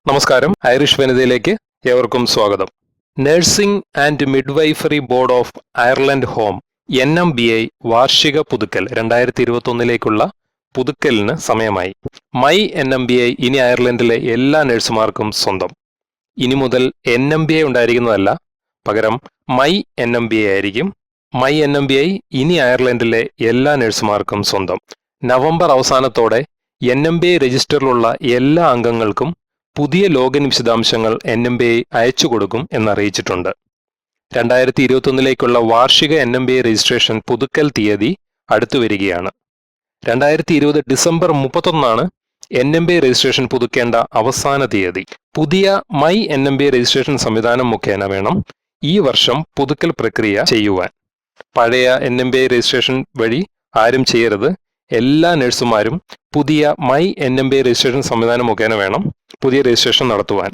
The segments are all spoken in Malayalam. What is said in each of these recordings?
നമസ്കാരം, ഐറിഷ് വനിതയിലേക്ക് ഏവർക്കും സ്വാഗതം. Nursing and midwifery board of Ireland home NMBI വാർഷിക പുതുക്കൽ 2021 പുതുക്കലിന് സമയമായി. മൈ NMBI ഇനി അയർലൻഡിലെ എല്ലാ നഴ്സുമാർക്കും സ്വന്തം. ഇനി മുതൽ NMBI ഉണ്ടായിരിക്കുന്നതല്ല, പകരം മൈ NMBI ആയിരിക്കും. മൈ NMBI ഇനി അയർലൻഡിലെ എല്ലാ നഴ്സുമാർക്കും സ്വന്തം. നവംബർ അവസാനത്തോടെ NMBI രജിസ്റ്ററിലുള്ള എല്ലാ അംഗങ്ങൾക്കും പുതിയ ലോഗിൻ വിശദാംശങ്ങൾ NMBI അയച്ചു കൊടുക്കും എന്നറിയിച്ചിട്ടുണ്ട്. 2021 വാർഷിക NMBI രജിസ്ട്രേഷൻ പുതുക്കൽ തീയതി അടുത്തു വരികയാണ്. 2020 ഡിസംബർ 31 NMBI രജിസ്ട്രേഷൻ പുതുക്കേണ്ട അവസാന തീയതി. പുതിയ മൈ NMBI രജിസ്ട്രേഷൻ സംവിധാനം മുഖേന വേണം ഈ വർഷം പുതുക്കൽ പ്രക്രിയ ചെയ്യുവാൻ. പഴയ NMBI രജിസ്ട്രേഷൻ വഴി ആരും ചെയ്യരുത്. എല്ലാ നഴ്സുമാരും പുതിയ മൈ NMBI രജിസ്ട്രേഷൻ സംവിധാനം മുഖേന വേണം പുതിയ രജിസ്ട്രേഷൻ നടത്തുവാൻ.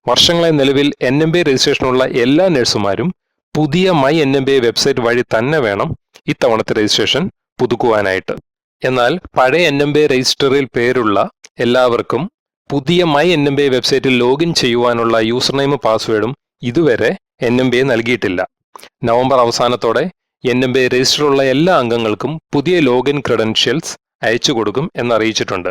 വർഷങ്ങളായി നിലവിൽ NMBI രജിസ്ട്രേഷനുള്ള എല്ലാ നഴ്സുമാരും പുതിയ മൈ NMBI വെബ്സൈറ്റ് വഴി തന്നെ വേണം ഇത്തവണത്തെ രജിസ്ട്രേഷൻ പുതുക്കുവാനായിട്ട്. എന്നാൽ പഴയ NMBI രജിസ്റ്ററിൽ പേരുള്ള എല്ലാവർക്കും പുതിയ മൈ NMBI വെബ്സൈറ്റിൽ ലോഗിൻ ചെയ്യുവാനുള്ള യൂസർ നെയിമും പാസ്വേഡും ഇതുവരെ NMBI നൽകിയിട്ടില്ല. നവംബർ അവസാനത്തോടെ NMBI രജിസ്റ്ററുള്ള എല്ലാ അംഗങ്ങൾക്കും പുതിയ ലോഗിൻ ക്രെഡൻഷ്യൽസ് അയച്ചു കൊടുക്കും എന്നറിയിച്ചിട്ടുണ്ട്.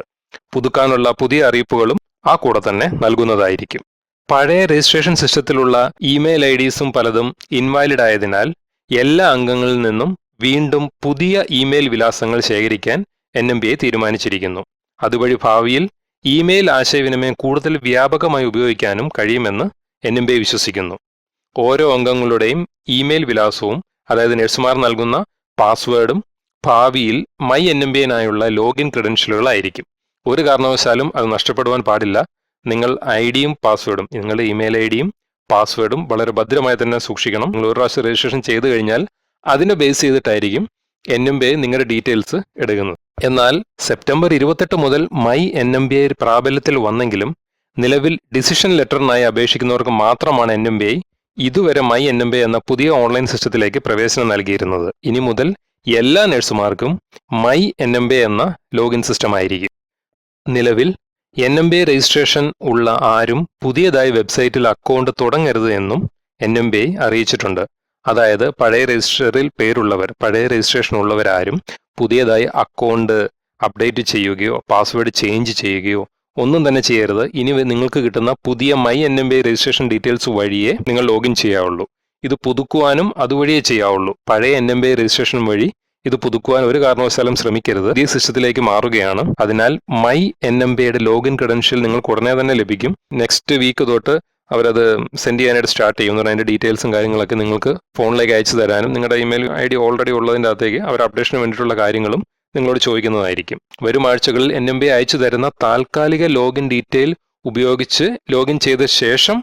പുതുക്കാനുള്ള പുതിയ അറിയിപ്പുകളും ആ കൂടെ തന്നെ നൽകുന്നതായിരിക്കും. പഴയ രജിസ്ട്രേഷൻ സിസ്റ്റത്തിലുള്ള ഇമെയിൽ IDസും പലതും ഇൻവാലിഡ് ആയതിനാൽ എല്ലാ അംഗങ്ങളിൽ നിന്നും വീണ്ടും പുതിയ ഇമെയിൽ വിലാസങ്ങൾ ശേഖരിക്കാൻ NMBI തീരുമാനിച്ചിരിക്കുന്നു. അതുവഴി ഭാവിയിൽ ഇമെയിൽ ആശയവിനിമയം കൂടുതൽ വ്യാപകമായി ഉപയോഗിക്കാനും കഴിയുമെന്ന് NMBI വിശ്വസിക്കുന്നു. ഓരോ അംഗങ്ങളുടെയും ഇമെയിൽ വിലാസവും, അതായത് നഴ്സുമാർ നൽകുന്ന പാസ്വേഡും ഭാവിയിൽ മൈ NMBIനായുള്ള ലോഗിൻ ക്രെഡൻഷ്യലുകളായിരിക്കും. ഒരു കാരണവശാലും അത് നഷ്ടപ്പെടുവാൻ പാടില്ല. നിങ്ങൾ IDയും പാസ്വേഡും, നിങ്ങളുടെ ഇമെയിൽ IDയും പാസ്വേഡും വളരെ ഭദ്രമായി തന്നെ സൂക്ഷിക്കണം. നിങ്ങൾ ഒരു പ്രാവശ്യം രജിസ്ട്രേഷൻ ചെയ്തു കഴിഞ്ഞാൽ അതിനെ ബേസ് ചെയ്തിട്ടായിരിക്കും NMBI നിങ്ങളുടെ ഡീറ്റെയിൽസ് എടുക്കുന്നത്. എന്നാൽ സെപ്റ്റംബർ 28 മുതൽ മൈ NMBI പ്രാബല്യത്തിൽ വന്നെങ്കിലും നിലവിൽ ഡിസിഷൻ ലെറ്ററിനായി അപേക്ഷിക്കുന്നവർക്ക് മാത്രമാണ് NMBI ഇതുവരെ മൈ NMBI എന്ന പുതിയ ഓൺലൈൻ സിസ്റ്റത്തിലേക്ക് പ്രവേശനം നൽകിയിരുന്നത്. ഇനി മുതൽ എല്ലാ നഴ്സുമാർക്കും മൈ NMBI എന്ന ലോഗിൻ സിസ്റ്റം ആയിരിക്കും. നിലവിൽ NMBI രജിസ്ട്രേഷൻ ഉള്ള ആരും പുതിയതായി വെബ്സൈറ്റിൽ അക്കൗണ്ട് തുടങ്ങരുത് എന്നും NMBI അറിയിച്ചിട്ടുണ്ട്. അതായത് പഴയ രജിസ്റ്ററിൽ പേരുള്ളവർ, പഴയ രജിസ്ട്രേഷൻ ഉള്ളവരാരും പുതിയതായി അക്കൗണ്ട് അപ്ഡേറ്റ് ചെയ്യുകയോ പാസ്വേഡ് ചേഞ്ച് ചെയ്യുകയോ ഒന്നും തന്നെ ചെയ്യരുത്. ഇനി നിങ്ങൾക്ക് കിട്ടുന്ന പുതിയ മൈ NMBI രജിസ്ട്രേഷൻ ഡീറ്റെയിൽസ് വഴിയേ നിങ്ങൾ ലോഗിൻ ചെയ്യാവുള്ളൂ. ഇത് പുതുക്കുവാനും അതുവഴിയേ ചെയ്യാവുള്ളൂ. പഴയ NMBI രജിസ്ട്രേഷൻ വഴി ഇത് പുതുക്കുവാൻ ഒരു കാരണവശാലും ശ്രമിക്കരുത്. ഈ സിസ്റ്റത്തിലേക്ക് മാറുകയാണ്. അതിനാൽ മൈ NMBIയുടെ ലോഗിൻ ക്രെഡൻഷ്യൽ നിങ്ങൾക്ക് ഉടനെ തന്നെ ലഭിക്കും. നെക്സ്റ്റ് വീക്ക് തൊട്ട് അവരത് സെൻഡ് ചെയ്യാനായിട്ട് സ്റ്റാർട്ട് ചെയ്യും. അതിന്റെ ഡീറ്റെയിൽസും കാര്യങ്ങളൊക്കെ നിങ്ങൾക്ക് ഫോണിലേക്ക് അയച്ചു തരാനും നിങ്ങളുടെ ഇമെയിൽ ID ഓൾറെഡി ഉള്ളതിൻ്റെ അകത്തേക്ക് അവർ അപ്ഡേഷന് വേണ്ടിയിട്ടുള്ള കാര്യങ്ങളും നിങ്ങളോട് ചോദിക്കുന്നതായിരിക്കും. വരും ആഴ്ചകളിൽ NMBI അയച്ചു തരുന്ന താൽക്കാലിക ലോഗിൻ ഡീറ്റെയിൽ ഉപയോഗിച്ച് ലോഗിൻ ചെയ്ത ശേഷം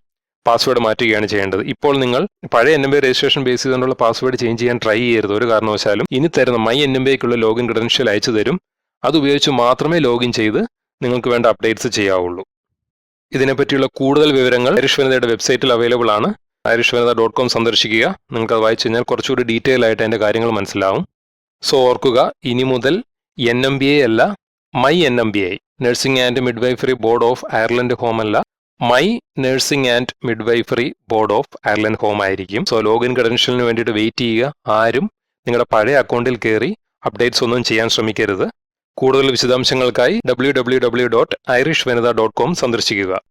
പാസ്വേഡ് മാറ്റുകയാണ് ചെയ്യേണ്ടത്. ഇപ്പോൾ നിങ്ങൾ പഴയ NMBI രജിസ്ട്രേഷൻ ബേസ് ചെയ്തുകൊണ്ടുള്ള പാസ്വേഡ് ചേഞ്ച് ചെയ്യാൻ ട്രൈ ചെയ്യരുത് ഒരു കാരണവശാലും. ഇനി തരുന്ന മൈ NMBIക്കുള്ള ലോഗിൻ ക്രെഡൻഷ്യൽ അയച്ചു തരും. അതുപയോഗിച്ച് മാത്രമേ ലോഗിൻ ചെയ്ത് നിങ്ങൾക്ക് വേണ്ട അപ്ഡേറ്റ്സ് ചെയ്യാവുള്ളൂ. ഇതിനെപ്പറ്റിയുള്ള കൂടുതൽ വിവരങ്ങൾ ഐറിഷ് വനിതയുടെ വെബ്സൈറ്റിൽ അവൈലബിൾ ആണ്. irishvanitha.com സന്ദർശിക്കുക. നിങ്ങൾക്ക് അത് വായിച്ചു കഴിഞ്ഞാൽ കുറച്ചുകൂടി ഡീറ്റെയിൽ ആയിട്ട് അതിൻ്റെ കാര്യങ്ങൾ മനസ്സിലാവും. സോ ഓർക്കുക, ഇനി മുതൽ NMBI അല്ല, my NMBI, nursing and midwifery board of Ireland home അല്ല, my nursing and midwifery board of Ireland home ആയിരിക്കും. സോ ലോഗിൻ ക്രെഡൻഷ്യലിന് വേണ്ടിയിട്ട് വെയിറ്റ് ചെയ്യുക. ആരും നിങ്ങളുടെ പഴയ അക്കൗണ്ടിൽ കയറി അപ്ഡേറ്റ്സ് ഒന്നും ചെയ്യാൻ ശ്രമിക്കരുത്. കൂടുതൽ വിശദാംശങ്ങൾക്കായി www.irishvanitha.com സന്ദർശിക്കുക.